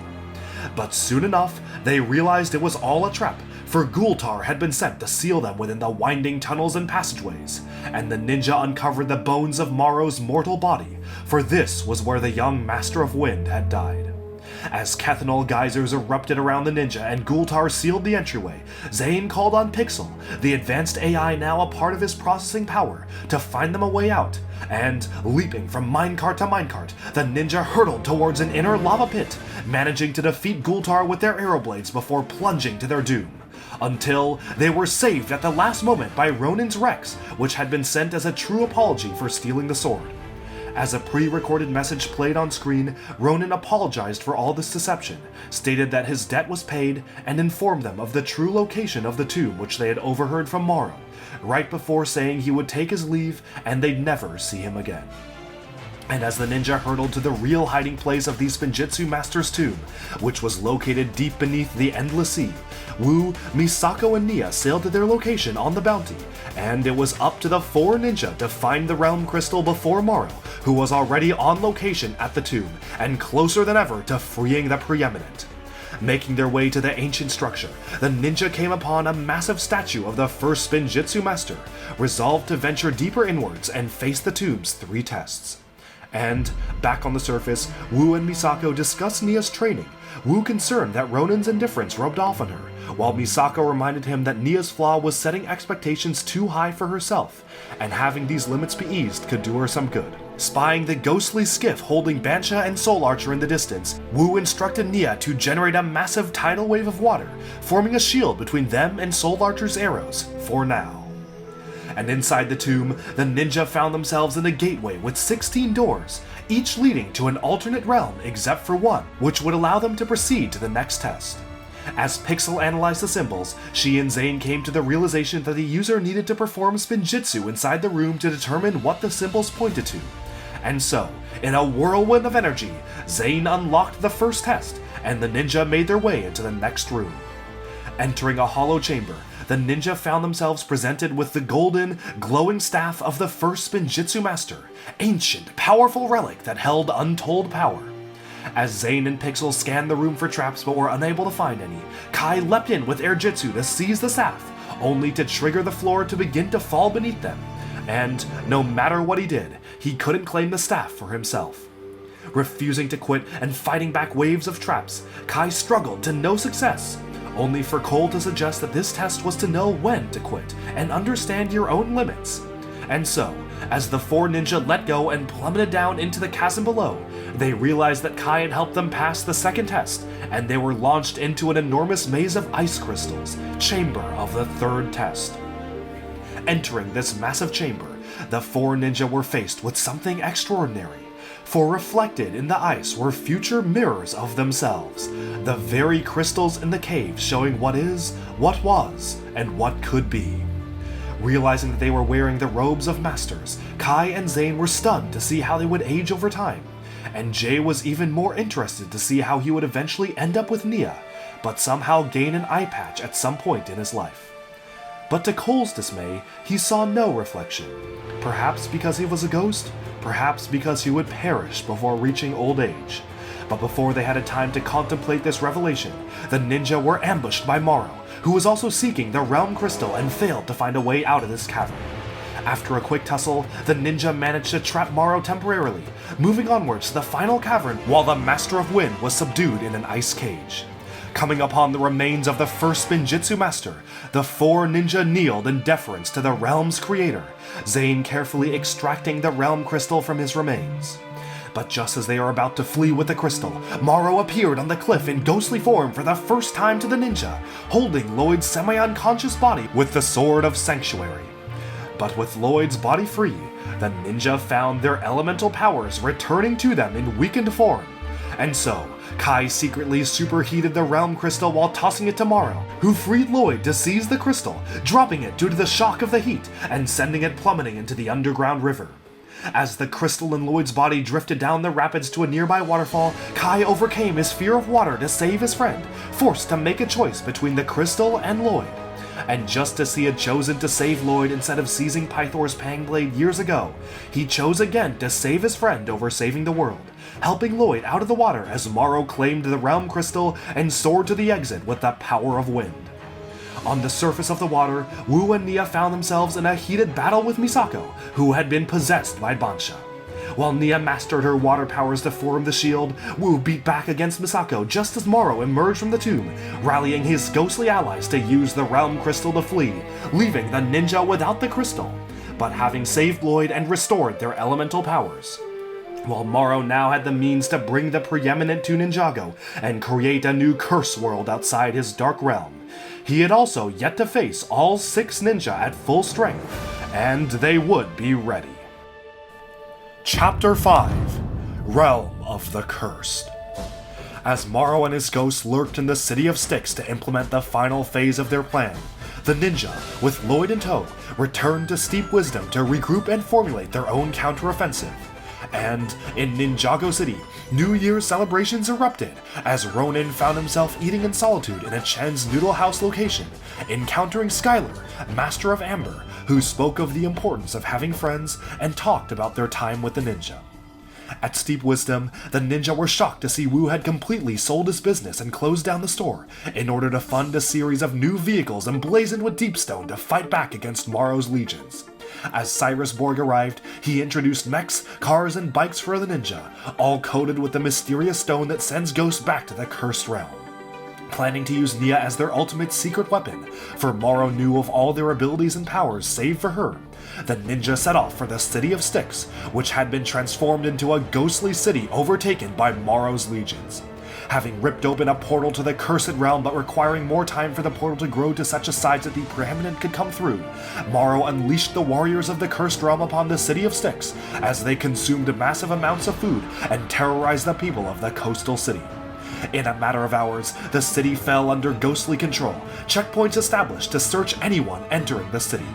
But soon enough, they realized it was all a trap, for Gultar had been sent to seal them within the winding tunnels and passageways, and the ninja uncovered the bones of Morrow's mortal body, for this was where the young Master of Wind had died. As cathinol geysers erupted around the ninja and Gultar sealed the entryway, Zane called on Pixel, the advanced AI now a part of his processing power, to find them a way out, and, leaping from minecart to minecart, the ninja hurtled towards an inner lava pit, managing to defeat Gultar with their arrowblades before plunging to their doom, until they were saved at the last moment by Ronin's Rex, which had been sent as a true apology for stealing the sword. As a pre-recorded message played on screen, Ronin apologized for all this deception, stated that his debt was paid, and informed them of the true location of the tomb which they had overheard from Morrow, right before saying he would take his leave and they'd never see him again. And as the ninja hurtled to the real hiding place of the Spinjitzu Master's tomb, which was located deep beneath the Endless Sea, Wu, Misako, and Nia sailed to their location on the bounty, and it was up to the four ninja to find the Realm Crystal before Morrow, who was already on location at the tomb, and closer than ever to freeing the Preeminent. Making their way to the ancient structure, the ninja came upon a massive statue of the first Spinjitzu Master, resolved to venture deeper inwards and face the tomb's 3 tests. And, back on the surface, Wu and Misako discuss Nia's training, Wu concerned that Ronin's indifference rubbed off on her, while Misako reminded him that Nia's flaw was setting expectations too high for herself, and having these limits be eased could do her some good. Spying the ghostly skiff holding Bansha and Soul Archer in the distance, Wu instructed Nia to generate a massive tidal wave of water, forming a shield between them and Soul Archer's arrows, for now. And inside the tomb, the ninja found themselves in a gateway with 16 doors, each leading to an alternate realm except for one, which would allow them to proceed to the next test. As Pixel analyzed the symbols, she and Zane came to the realization that the user needed to perform Spinjitzu inside the room to determine what the symbols pointed to. And so, in a whirlwind of energy, Zane unlocked the first test, and the ninja made their way into the next room. Entering a hollow chamber, the ninja found themselves presented with the golden, glowing staff of the first Spinjitzu Master, ancient, powerful relic that held untold power. As Zane and Pixel scanned the room for traps but were unable to find any, Kai leapt in with Airjitzu to seize the staff, only to trigger the floor to begin to fall beneath them, and no matter what he did, he couldn't claim the staff for himself. Refusing to quit and fighting back waves of traps, Kai struggled to no success, only for Cole to suggest that this test was to know when to quit and understand your own limits. And so, as the 4 ninja let go and plummeted down into the chasm below, they realized that Kai had helped them pass the second test, and they were launched into an enormous maze of ice crystals, chamber of the 3rd test. Entering this massive chamber, the 4 ninja were faced with something extraordinary, for reflected in the ice were future mirrors of themselves, the very crystals in the cave showing what is, what was, and what could be. Realizing that they were wearing the robes of masters, Kai and Zane were stunned to see how they would age over time, and Jay was even more interested to see how he would eventually end up with Nia, but somehow gain an eye patch at some point in his life. But to Cole's dismay, he saw no reflection, perhaps because he was a ghost, perhaps because he would perish before reaching old age. But before they had a time to contemplate this revelation, the ninja were ambushed by Morrow, who was also seeking the Realm Crystal and failed to find a way out of this cavern. After a quick tussle, the ninja managed to trap Morrow temporarily, moving onwards to the final cavern while the Master of Wind was subdued in an ice cage. Coming upon the remains of the first Spinjitzu Master, the 4 ninja kneeled in deference to the realm's creator, Zane carefully extracting the Realm Crystal from his remains. But just as they are about to flee with the crystal, Morrow appeared on the cliff in ghostly form for the first time to the ninja, holding Lloyd's semi-unconscious body with the Sword of Sanctuary. But with Lloyd's body free, the ninja found their elemental powers returning to them in weakened form. And so, Kai secretly superheated the realm crystal while tossing it to Morrow, who freed Lloyd to seize the crystal, dropping it due to the shock of the heat and sending it plummeting into the underground river. As the crystal in Lloyd's body drifted down the rapids to a nearby waterfall, Kai overcame his fear of water to save his friend, forced to make a choice between the crystal and Lloyd. And just as he had chosen to save Lloyd instead of seizing Pythor's Pangblade years ago, he chose again to save his friend over saving the world, helping Lloyd out of the water as Morrow claimed the realm crystal and soared to the exit with the power of wind. On the surface of the water, Wu and Nia found themselves in a heated battle with Misako, who had been possessed by Bansha. While Nia mastered her water powers to form the shield, Wu beat back against Misako just as Morrow emerged from the tomb, rallying his ghostly allies to use the realm crystal to flee, leaving the ninja without the crystal, but having saved Lloyd and restored their elemental powers. While Morrow now had the means to bring the preeminent to Ninjago and create a new curse world outside his dark realm, he had also yet to face all 6 ninja at full strength, and they would be ready. Chapter 5: Realm of the Cursed. As Morrow and his ghosts lurked in the City of Styx to implement the final phase of their plan, the ninja, with Lloyd in tow, returned to Steep Wisdom to regroup and formulate their own counteroffensive. And in Ninjago City, New Year's celebrations erupted as Ronin found himself eating in solitude in a Chen's Noodle House location, encountering Skylar, Master of Amber, who spoke of the importance of having friends and talked about their time with the ninja. At Steep Wisdom, the ninja were shocked to see Wu had completely sold his business and closed down the store in order to fund a series of new vehicles emblazoned with Deepstone to fight back against Morrow's legions. As Cyrus Borg arrived, he introduced mechs, cars, and bikes for the ninja, all coated with the mysterious stone that sends ghosts back to the cursed realm. Planning to use Nia as their ultimate secret weapon, for Morrow knew of all their abilities and powers save for her, the ninja set off for the City of Styx, which had been transformed into a ghostly city overtaken by Morrow's legions. Having ripped open a portal to the cursed realm but requiring more time for the portal to grow to such a size that the preeminent could come through, Morrow unleashed the warriors of the cursed realm upon the City of Styx as they consumed massive amounts of food and terrorized the people of the coastal city. In a matter of hours, the city fell under ghostly control, checkpoints established to search anyone entering the city.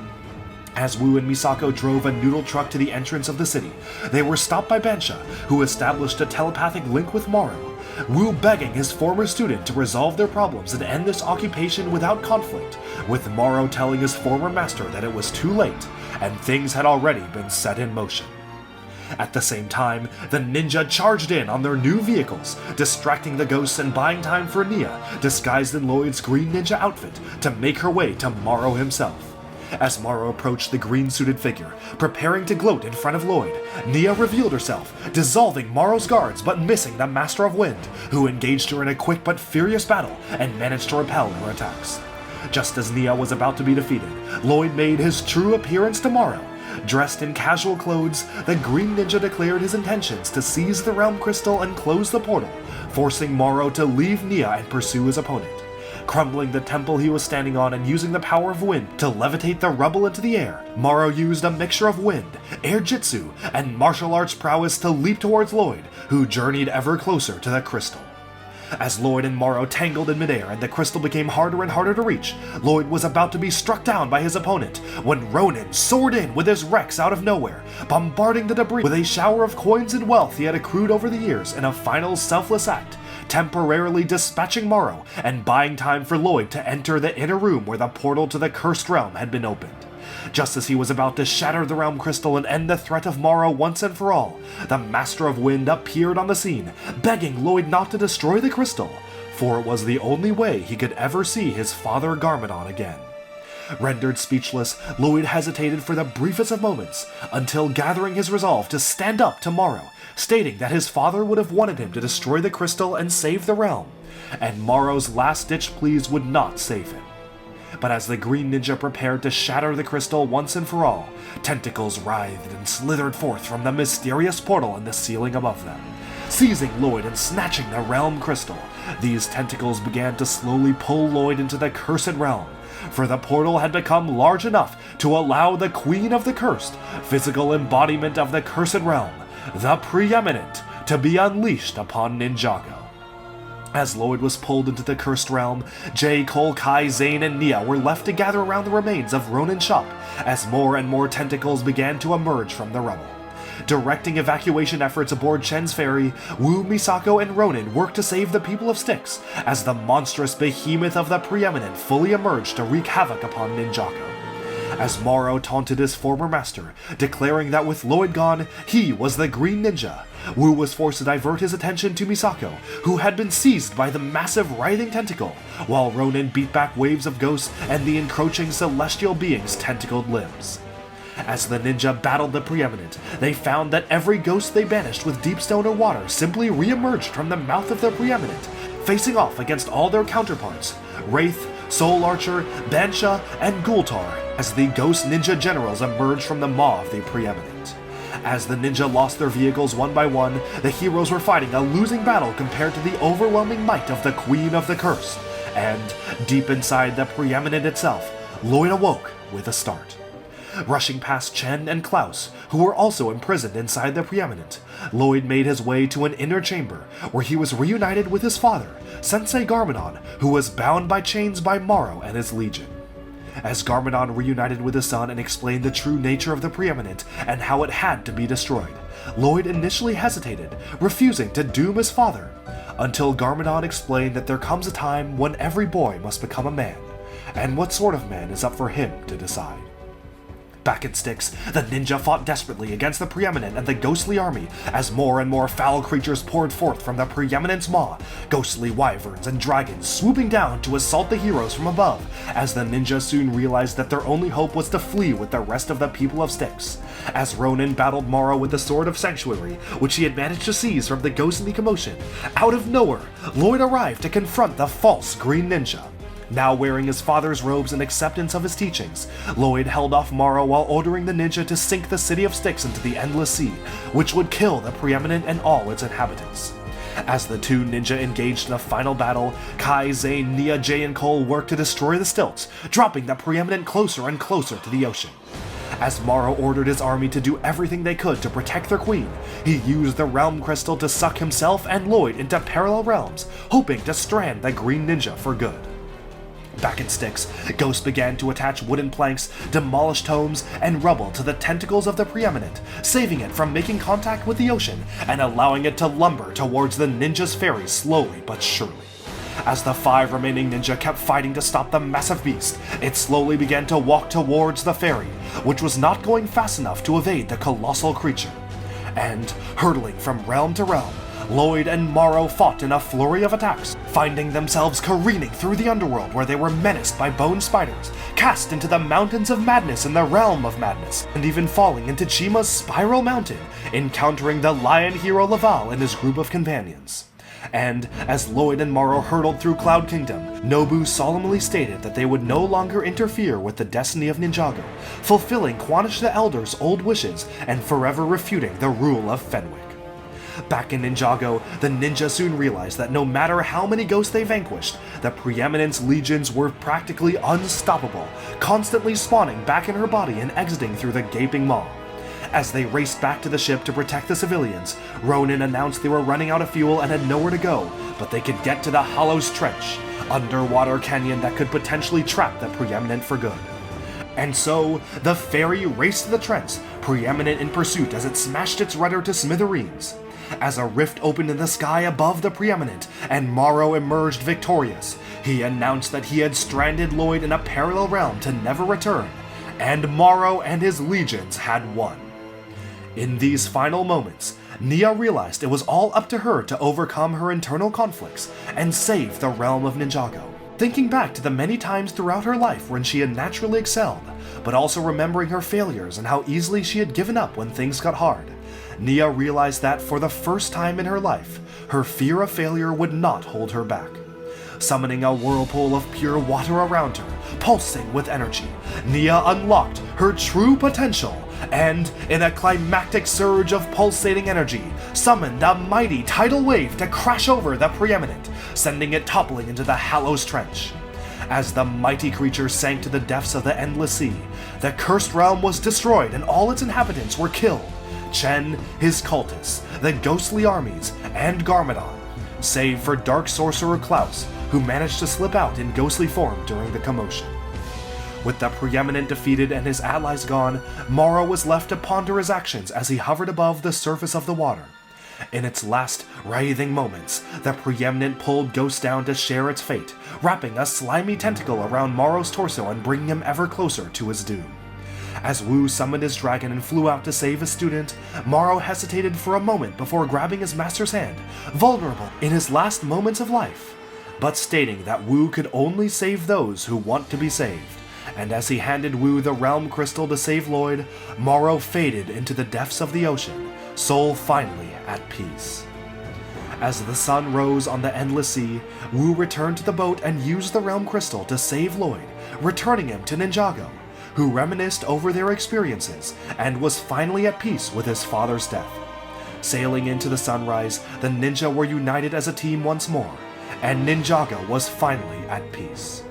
As Wu and Misako drove a noodle truck to the entrance of the city, they were stopped by Bansha, who established a telepathic link with Morrow, Wu begging his former student to resolve their problems and end this occupation without conflict, with Morrow telling his former master that it was too late, and things had already been set in motion. At the same time, the ninja charged in on their new vehicles, distracting the ghosts and buying time for Nia, disguised in Lloyd's green ninja outfit, to make her way to Morrow himself. As Morrow approached the green-suited figure, preparing to gloat in front of Lloyd, Nia revealed herself, dissolving Morrow's guards but missing the Master of Wind, who engaged her in a quick but furious battle and managed to repel her attacks. Just as Nia was about to be defeated, Lloyd made his true appearance to Morrow. Dressed in casual clothes, the Green Ninja declared his intentions to seize the Realm Crystal and close the portal, forcing Morrow to leave Nia and pursue his opponent. Crumbling the temple he was standing on and using the power of wind to levitate the rubble into the air, Morrow used a mixture of wind, airjitzu, and martial arts prowess to leap towards Lloyd, who journeyed ever closer to the crystal. As Lloyd and Morrow tangled in midair and the crystal became harder and harder to reach, Lloyd was about to be struck down by his opponent when Ronin soared in with his Rex out of nowhere, bombarding the debris with a shower of coins and wealth he had accrued over the years in a final selfless act, temporarily dispatching Morrow and buying time for Lloyd to enter the inner room where the portal to the cursed realm had been opened. Just as he was about to shatter the Realm Crystal and end the threat of Morrow once and for all, the Master of Wind appeared on the scene, begging Lloyd not to destroy the crystal, for it was the only way he could ever see his father Garmadon again. Rendered speechless, Lloyd hesitated for the briefest of moments, until gathering his resolve to stand up to Morrow, stating that his father would have wanted him to destroy the crystal and save the realm, and Morrow's last-ditch pleas would not save him. But as the Green Ninja prepared to shatter the crystal once and for all, tentacles writhed and slithered forth from the mysterious portal in the ceiling above them. Seizing Lloyd and snatching the realm crystal, these tentacles began to slowly pull Lloyd into the cursed realm, for the portal had become large enough to allow the Queen of the Cursed, physical embodiment of the cursed realm, the Preeminent, to be unleashed upon Ninjago. As Lloyd was pulled into the cursed realm, Jay, Cole, Kai, Zane, and Nia were left to gather around the remains of Ronin's shop as more and more tentacles began to emerge from the rubble. Directing evacuation efforts aboard Chen's ferry, Wu, Misako, and Ronin worked to save the people of Styx as the monstrous behemoth of the Preeminent fully emerged to wreak havoc upon Ninjago. As Morrow taunted his former master, declaring that with Lloyd gone, he was the Green Ninja, Wu was forced to divert his attention to Misako, who had been seized by the massive writhing tentacle, while Ronin beat back waves of ghosts and the encroaching celestial being's tentacled limbs. As the ninja battled the Preeminent, they found that every ghost they banished with deep stone or water simply re-emerged from the mouth of the Preeminent, facing off against all their counterparts, Wraith, Soul Archer, Bansha, and Gultar, as the ghost ninja generals emerged from the maw of the Preeminent. As the ninja lost their vehicles one by one, the heroes were fighting a losing battle compared to the overwhelming might of the Queen of the Curse, and, deep inside the Preeminent itself, Lloyd awoke with a start. Rushing past Chen and Klaus, who were also imprisoned inside the Preeminent, Lloyd made his way to an inner chamber where he was reunited with his father, Sensei Garmadon, who was bound by chains by Morrow and his legion. As Garmadon reunited with his son and explained the true nature of the Preeminent and how it had to be destroyed, Lloyd initially hesitated, refusing to doom his father, until Garmadon explained that there comes a time when every boy must become a man, and what sort of man is up for him to decide. Back in Styx, the ninja fought desperately against the Preeminent and the ghostly army as more and more foul creatures poured forth from the Preeminent's maw, ghostly wyverns and dragons swooping down to assault the heroes from above, as the ninja soon realized that their only hope was to flee with the rest of the people of Styx. As Ronin battled Morrow with the Sword of Sanctuary, which he had managed to seize from the ghostly commotion, out of nowhere, Lloyd arrived to confront the false Green Ninja. Now wearing his father's robes in acceptance of his teachings, Lloyd held off Morrow while ordering the ninja to sink the city of Styx into the Endless Sea, which would kill the Preeminent and all its inhabitants. As the two ninja engaged in a final battle, Kai, Zane, Nia, Jay, and Cole worked to destroy the stilts, dropping the Preeminent closer and closer to the ocean. As Morrow ordered his army to do everything they could to protect their queen, he used the Realm Crystal to suck himself and Lloyd into parallel realms, hoping to strand the Green Ninja for good. Back in Styx, Ghost began to attach wooden planks, demolish tomes, and rubble to the tentacles of the Preeminent, saving it from making contact with the ocean and allowing it to lumber towards the ninja's ferry slowly but surely. As the 5 remaining ninja kept fighting to stop the massive beast, it slowly began to walk towards the ferry, which was not going fast enough to evade the colossal creature. And, hurtling from realm to realm, Lloyd and Morrow fought in a flurry of attacks, finding themselves careening through the underworld where they were menaced by bone spiders, cast into the mountains of madness in the realm of madness, and even falling into Chima's spiral mountain, encountering the lion hero Laval and his group of companions. And, as Lloyd and Morrow hurtled through Cloud Kingdom, Nobu solemnly stated that they would no longer interfere with the destiny of Ninjago, fulfilling Quanish the Elder's old wishes and forever refuting the rule of Fenwick. Back in Ninjago, the ninja soon realized that no matter how many ghosts they vanquished, the Preeminent's legions were practically unstoppable, constantly spawning back in her body and exiting through the gaping maw. As they raced back to the ship to protect the civilians, Ronin announced they were running out of fuel and had nowhere to go, but they could get to the Hollow's Trench, underwater canyon that could potentially trap the Preeminent for good. And so, the ferry raced to the trench, Preeminent in pursuit as it smashed its rudder to smithereens. As a rift opened in the sky above the Preeminent, and Morrow emerged victorious, he announced that he had stranded Lloyd in a parallel realm to never return, and Morrow and his legions had won. In these final moments, Nia realized it was all up to her to overcome her internal conflicts and save the realm of Ninjago. Thinking back to the many times throughout her life when she had naturally excelled, but also remembering her failures and how easily she had given up when things got hard, Nia realized that for the first time in her life, her fear of failure would not hold her back. Summoning a whirlpool of pure water around her, pulsing with energy, Nia unlocked her true potential and, in a climactic surge of pulsating energy, summoned a mighty tidal wave to crash over the Preeminent, sending it toppling into the Hallows Trench. As the mighty creature sank to the depths of the Endless Sea, the cursed realm was destroyed and all its inhabitants were killed. Chen, his cultists, the ghostly armies, and Garmadon, save for Dark Sorcerer Klaus, who managed to slip out in ghostly form during the commotion. With the Preeminent defeated and his allies gone, Morrow was left to ponder his actions as he hovered above the surface of the water. In its last writhing moments, the Preeminent pulled Ghost down to share its fate, wrapping a slimy tentacle around Morrow's torso and bringing him ever closer to his doom. As Wu summoned his dragon and flew out to save his student, Morrow hesitated for a moment before grabbing his master's hand, vulnerable in his last moments of life, but stating that Wu could only save those who want to be saved. And as he handed Wu the realm crystal to save Lloyd, Morrow faded into the depths of the ocean, soul finally at peace. As the sun rose on the Endless Sea, Wu returned to the boat and used the realm crystal to save Lloyd, returning him to Ninjago, who reminisced over their experiences and was finally at peace with his father's death. Sailing into the sunrise, the ninja were united as a team once more, and Ninjago was finally at peace.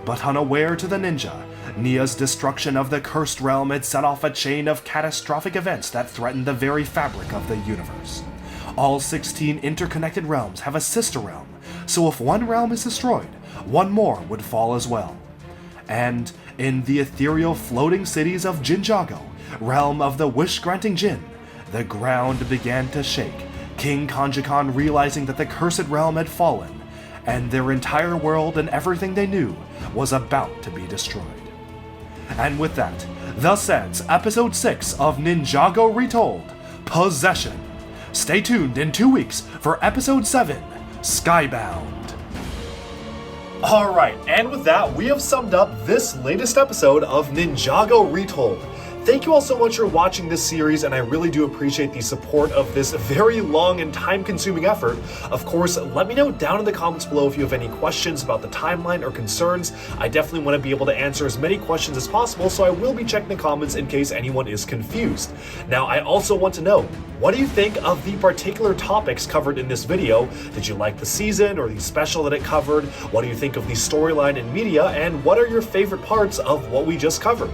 But unaware to the ninja, Nia's destruction of the cursed realm had set off a chain of catastrophic events that threatened the very fabric of the universe. All 16 interconnected realms have a sister realm, so if one realm is destroyed, one more would fall as well. And in the ethereal floating cities of Jinjago, realm of the wish-granting Jin, the ground began to shake, King Kanjikan realizing that the cursed realm had fallen, and their entire world and everything they knew was about to be destroyed. And with that, thus ends Episode 6 of Ninjago Retold, Possession. Stay tuned in 2 weeks for Episode 7, Skybound. Alright, and with that, we have summed up this latest episode of Ninjago Retold. Thank you all so much for watching this series, and I really do appreciate the support of this very long and time-consuming effort. Of course, let me know down in the comments below if you have any questions about the timeline or concerns. I definitely want to be able to answer as many questions as possible, so I will be checking the comments in case anyone is confused. Now, I also want to know, what do you think of the particular topics covered in this video? Did you like the season or the special that it covered? What do you think of the storyline and media? And what are your favorite parts of what we just covered?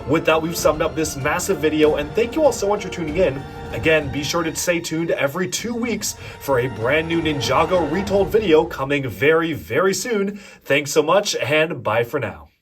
With that, we've summed up this massive video, and thank you all so much for tuning in. Again, be sure to stay tuned every 2 weeks for a brand new Ninjago Retold video coming very, very soon. Thanks so much, and bye for now.